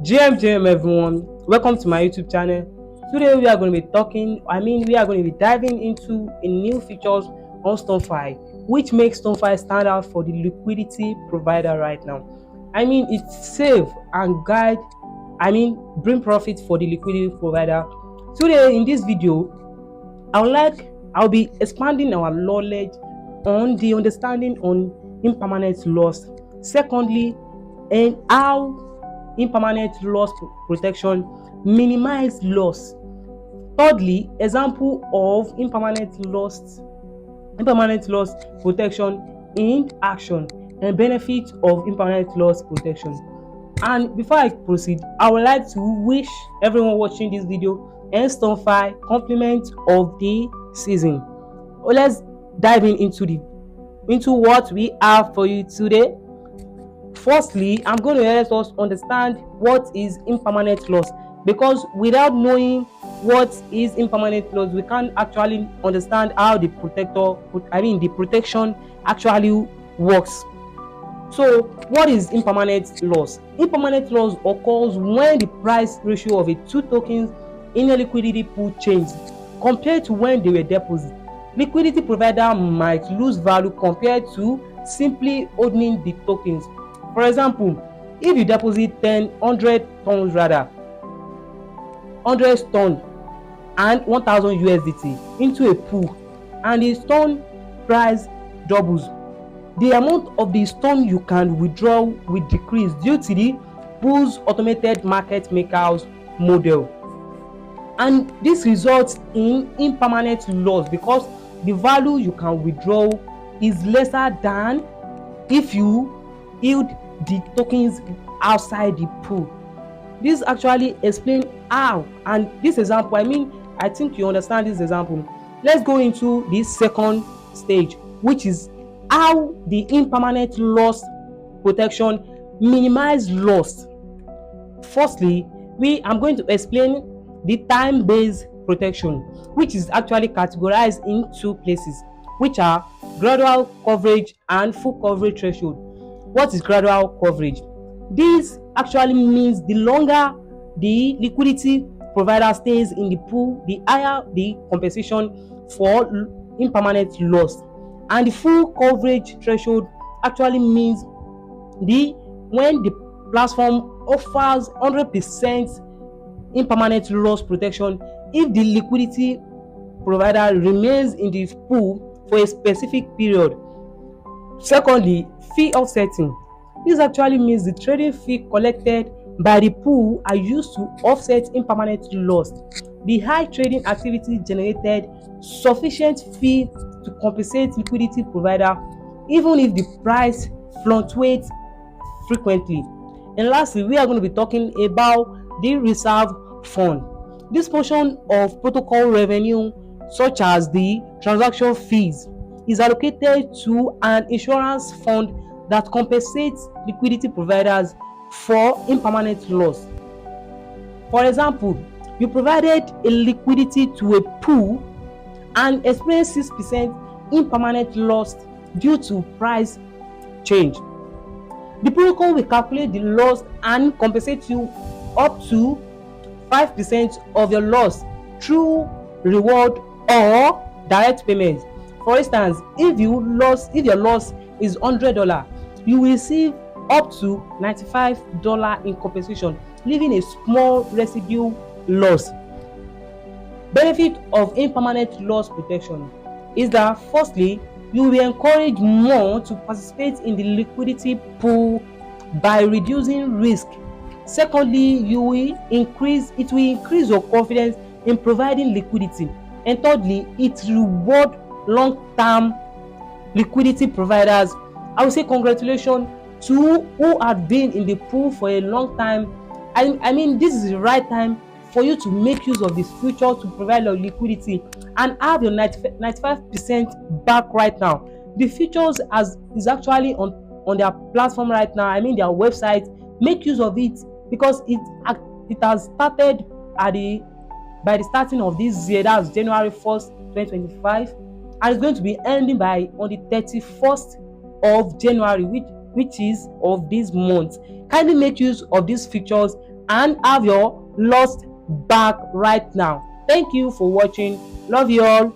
GM everyone, welcome to my YouTube channel. Today we are going to be diving into a new features on StoneFi, which makes StoneFi stand out for the liquidity provider right now. It's save and guide, bring profit for the liquidity provider. Today in this video, I'll be expanding our knowledge on the understanding on impermanent loss. Secondly, and how impermanent loss protection minimize loss. Thirdly, example of impermanent loss protection in action and benefits of impermanent loss protection. And before I proceed, I would like to wish everyone watching this video and StoneFi compliment of the season. Let's dive into what we have for you today. Firstly, I'm going to let us understand what is impermanent loss, because without knowing what is impermanent loss, we can't actually understand how the protection actually works. So, what is impermanent loss? Impermanent loss occurs when the price ratio of a two tokens in a liquidity pool changes compared to when they were deposited. Liquidity provider might lose value compared to simply owning the tokens. For example, if you deposit 100 tons and 1000 USDT into a pool and the stone price doubles, the amount of the stone you can withdraw will decrease due to the pool's automated market makers model. And this results in impermanent loss because the value you can withdraw is lesser than if you yield the tokens outside the pool. This actually explains how, and this example, I think you understand this example. Let's go into the second stage, which is how the impermanent loss protection minimize loss. Firstly, I'm going to explain the time-based protection, which is actually categorized in two places, which are gradual coverage and full coverage threshold. What is gradual coverage? This actually means the longer the liquidity provider stays in the pool, the higher the compensation for impermanent loss. And the full coverage threshold actually means when the platform offers 100% impermanent loss protection if the liquidity provider remains in the pool for a specific period. Secondly, fee offsetting. This actually means the trading fee collected by the pool are used to offset impermanent loss. The high trading activity generated sufficient fee to compensate liquidity provider even if the price fluctuates frequently. And lastly, we are going to be talking about the reserve fund. This portion of protocol revenue, such as the transaction fees, is allocated to an insurance fund that compensates liquidity providers for impermanent loss. For example, you provided a liquidity to a pool and experienced 6% impermanent loss due to price change. The protocol will calculate the loss and compensate you up to 5% of your loss through reward or direct payment. For instance, if your loss is $100, you will receive up to $95 in compensation, leaving a small residual loss. Benefit of impermanent loss protection is that firstly, you will encourage more to participate in the liquidity pool by reducing risk. Secondly, it will increase your confidence in providing liquidity. And thirdly, it rewards long-term liquidity providers. I would say congratulations to who have been in the pool for a long time. This is the right time for you to make use of this feature to provide your liquidity and have your 95% back right now. The features is actually on their platform right now. Their website. Make use of it because it has started by the starting of this year. That's January 1st, 2025, and it's going to be ending on the 31st of January, which is of this month. Kindly make use of these features and have your lost back right now. Thank you for watching. Love you all.